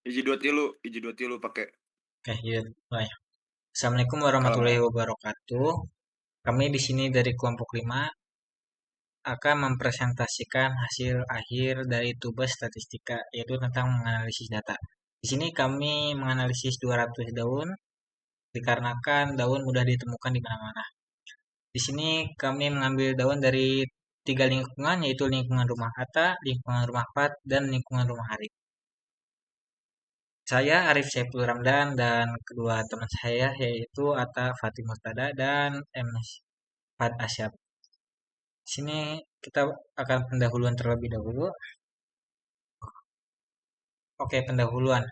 hiji dua tilu pakai Oke, iya. Baik. Assalamualaikum kalau warahmatullahi wabarakatuh. Kami di sini dari kelompok 5 akan mempresentasikan hasil akhir dari tugas statistika, yaitu tentang menganalisis data. Di sini kami menganalisis 200 daun, dikarenakan daun mudah ditemukan di mana-mana. Di sini kami mengambil daun dari 3 lingkungan, yaitu lingkungan rumah Atta, lingkungan rumah Fat, dan lingkungan rumah Arif. Saya Arif Saiful Ramdan dan kedua teman saya yaitu Atta Fatih Murtada dan M. Fat Asyab. Di sini kita akan pendahuluan terlebih dahulu. Oke, pendahuluan.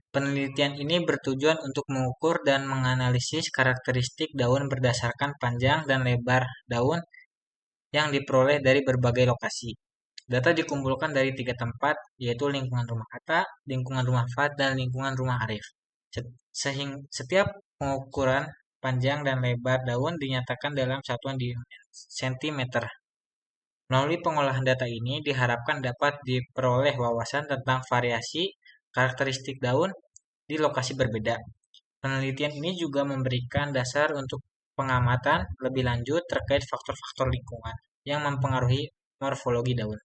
Penelitian ini bertujuan untuk mengukur dan menganalisis karakteristik daun berdasarkan panjang dan lebar daun yang diperoleh dari berbagai lokasi. Data dikumpulkan dari 3 tempat, yaitu lingkungan rumah Atta, lingkungan rumah Fat, dan lingkungan rumah Arif. Setiap pengukuran panjang dan lebar daun dinyatakan dalam satuan di sentimeter. Melalui pengolahan data ini diharapkan dapat diperoleh wawasan tentang variasi karakteristik daun di lokasi berbeda. Penelitian ini juga memberikan dasar untuk pengamatan lebih lanjut terkait faktor-faktor lingkungan yang mempengaruhi morfologi daun.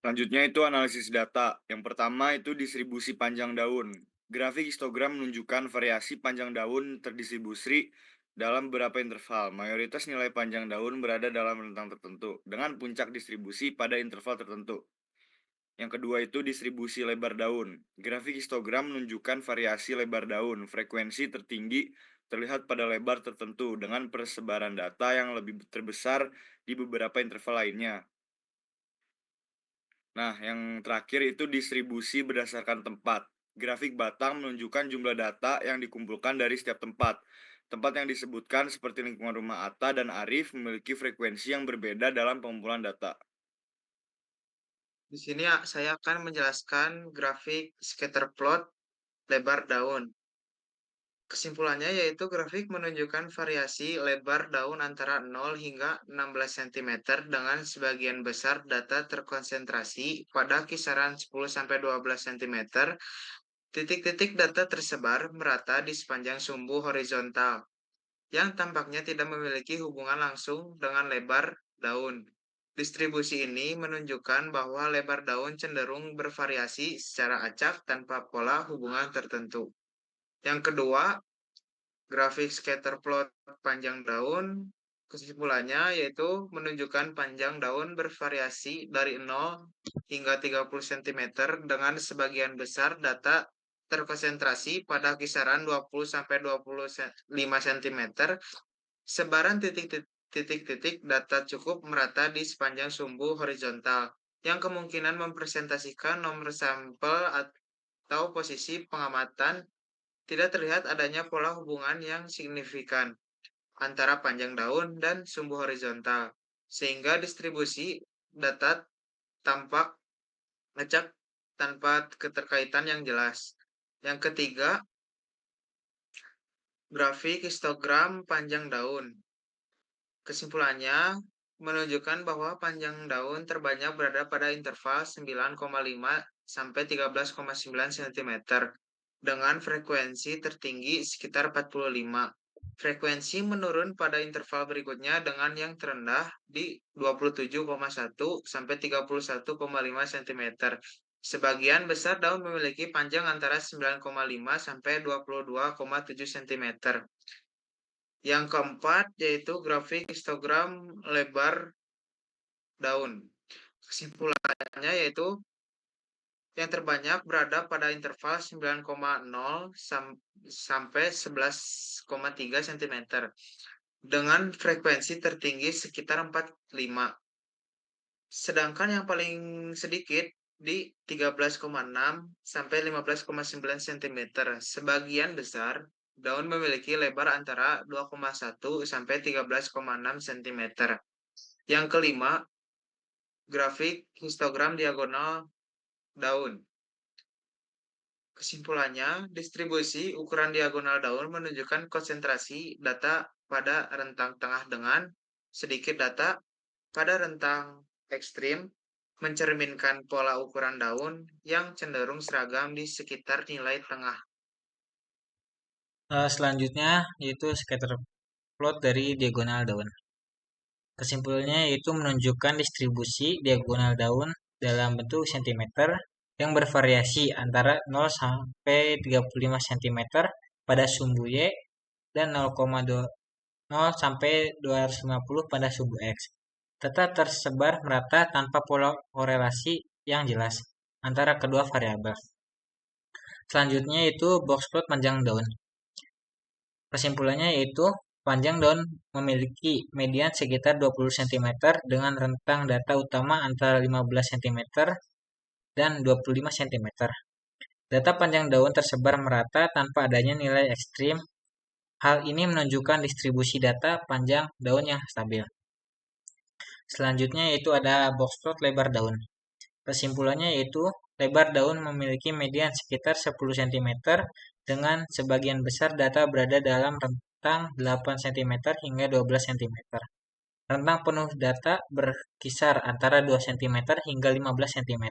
selanjutnya itu analisis data. Yang pertama itu distribusi panjang daun. Grafik histogram menunjukkan variasi panjang daun terdistribusi dalam beberapa interval. Mayoritas nilai panjang daun berada dalam rentang tertentu dengan puncak distribusi pada interval tertentu. Yang kedua itu distribusi lebar daun. Grafik histogram menunjukkan variasi lebar daun. Frekuensi tertinggi terlihat pada lebar tertentu dengan persebaran data yang lebih terbesar di beberapa interval lainnya. Nah, yang terakhir itu distribusi berdasarkan tempat. Grafik batang menunjukkan jumlah data yang dikumpulkan dari setiap tempat. Tempat yang disebutkan seperti lingkungan rumah Atta dan Arif memiliki frekuensi yang berbeda dalam pengumpulan data. Di sini saya akan menjelaskan grafik scatter plot lebar daun. Kesimpulannya yaitu grafik menunjukkan variasi lebar daun antara 0 hingga 16 cm dengan sebagian besar data terkonsentrasi pada kisaran 10-12 cm. Titik-titik data tersebar merata di sepanjang sumbu horizontal yang tampaknya tidak memiliki hubungan langsung dengan lebar daun. Distribusi ini menunjukkan bahwa lebar daun cenderung bervariasi secara acak tanpa pola hubungan tertentu. Yang kedua, grafik scatter plot panjang daun, kesimpulannya yaitu menunjukkan panjang daun bervariasi dari 0 hingga 30 cm dengan sebagian besar data terkonsentrasi pada kisaran 20-25 cm. Sebaran titik-titik data cukup merata di sepanjang sumbu horizontal yang kemungkinan mempresentasikan nomor sampel atau posisi pengamatan. Tidak terlihat adanya pola hubungan yang signifikan antara panjang daun dan sumbu horizontal, sehingga distribusi data tampak acak tanpa keterkaitan yang jelas. Yang ketiga, grafik histogram panjang daun. Kesimpulannya menunjukkan bahwa panjang daun terbanyak berada pada interval 9,5 sampai 13,9 cm dengan frekuensi tertinggi sekitar 45. Frekuensi menurun pada interval berikutnya dengan yang terendah di 27,1 sampai 31,5 cm. Sebagian besar daun memiliki panjang antara 9,5 sampai 22,7 cm. Yang keempat yaitu grafik histogram lebar daun. Kesimpulannya yaitu yang terbanyak berada pada interval 9,0 sampai 11,3 cm dengan frekuensi tertinggi sekitar 45. Sedangkan yang paling sedikit di 13,6 sampai 15,9 cm. Sebagian besar daun memiliki lebar antara 2,1 sampai 13,6 cm. Yang kelima, grafik histogram diagonal daun. Kesimpulannya, distribusi ukuran diagonal daun menunjukkan konsentrasi data pada rentang tengah dengan sedikit data pada rentang ekstrim mencerminkan pola ukuran daun yang cenderung seragam di sekitar nilai tengah. Selanjutnya yaitu scatter plot dari diagonal daun. Kesimpulannya yaitu menunjukkan distribusi diagonal daun dalam bentuk sentimeter yang bervariasi antara 0 sampai 35 cm pada sumbu Y dan 0,0 sampai 250 pada sumbu X. Tetap tersebar merata tanpa pola korelasi yang jelas antara kedua variabel. Selanjutnya yaitu box plot panjang daun. Kesimpulannya yaitu panjang daun memiliki median sekitar 20 cm dengan rentang data utama antara 15 cm dan 25 cm. Data panjang daun tersebar merata tanpa adanya nilai ekstrim. Hal ini menunjukkan distribusi data panjang daun yang stabil. Selanjutnya yaitu ada box plot lebar daun. Kesimpulannya yaitu lebar daun memiliki median sekitar 10 cm dengan sebagian besar data berada dalam rentang 8 cm hingga 12 cm. Rentang penuh data berkisar antara 2 cm hingga 15 cm.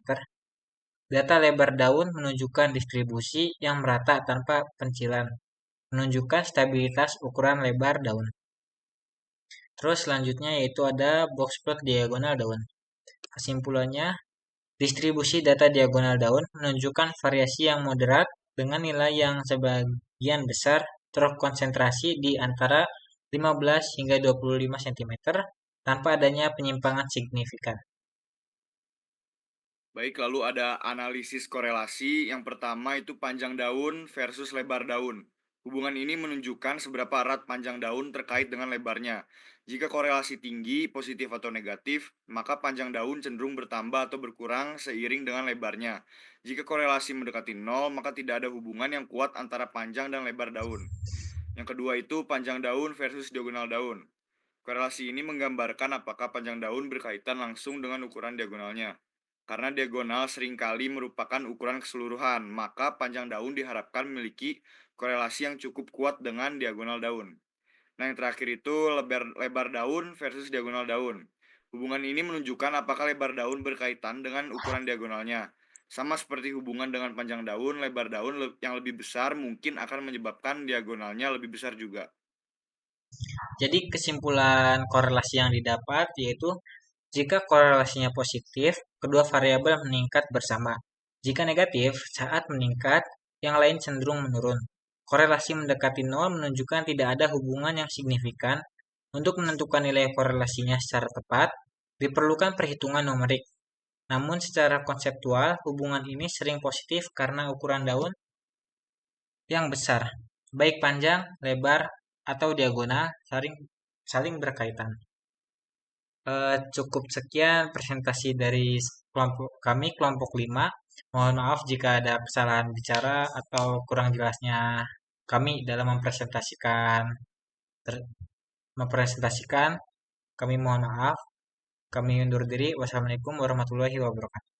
Data lebar daun menunjukkan distribusi yang merata tanpa pencilan, menunjukkan stabilitas ukuran lebar daun. Terus selanjutnya yaitu ada box plot diagonal daun. Kesimpulannya, distribusi data diagonal daun menunjukkan variasi yang moderat dengan nilai yang sebagian besar terkonsentrasi di antara 15 hingga 25 cm tanpa adanya penyimpangan signifikan. Baik, lalu ada analisis korelasi. Yang pertama itu panjang daun versus lebar daun. Hubungan ini menunjukkan seberapa erat panjang daun terkait dengan lebarnya. Jika korelasi tinggi, positif atau negatif, maka panjang daun cenderung bertambah atau berkurang seiring dengan lebarnya. Jika korelasi mendekati nol, maka tidak ada hubungan yang kuat antara panjang dan lebar daun. Yang kedua itu panjang daun versus diagonal daun. Korelasi ini menggambarkan apakah panjang daun berkaitan langsung dengan ukuran diagonalnya. Karena diagonal seringkali merupakan ukuran keseluruhan, maka panjang daun diharapkan memiliki korelasi yang cukup kuat dengan diagonal daun. Nah, yang terakhir itu lebar daun versus diagonal daun. Hubungan ini menunjukkan apakah lebar daun berkaitan dengan ukuran diagonalnya. Sama seperti hubungan dengan panjang daun, lebar daun yang lebih besar mungkin akan menyebabkan diagonalnya lebih besar juga. Jadi kesimpulan korelasi yang didapat yaitu jika korelasinya positif, kedua variabel meningkat bersama. Jika negatif, saat meningkat, yang lain cenderung menurun. Korelasi mendekati nol menunjukkan tidak ada hubungan yang signifikan. Untuk menentukan nilai korelasinya secara tepat, diperlukan perhitungan numerik. Namun secara konseptual, hubungan ini sering positif karena ukuran daun yang besar, baik panjang, lebar, atau diagonal, saling berkaitan. Cukup sekian presentasi dari kelompok 5. Mohon maaf jika ada kesalahan bicara atau kurang jelasnya kami dalam mempresentasikan. Kami mohon maaf. Kami undur diri. Wassalamualaikum warahmatullahi wabarakatuh.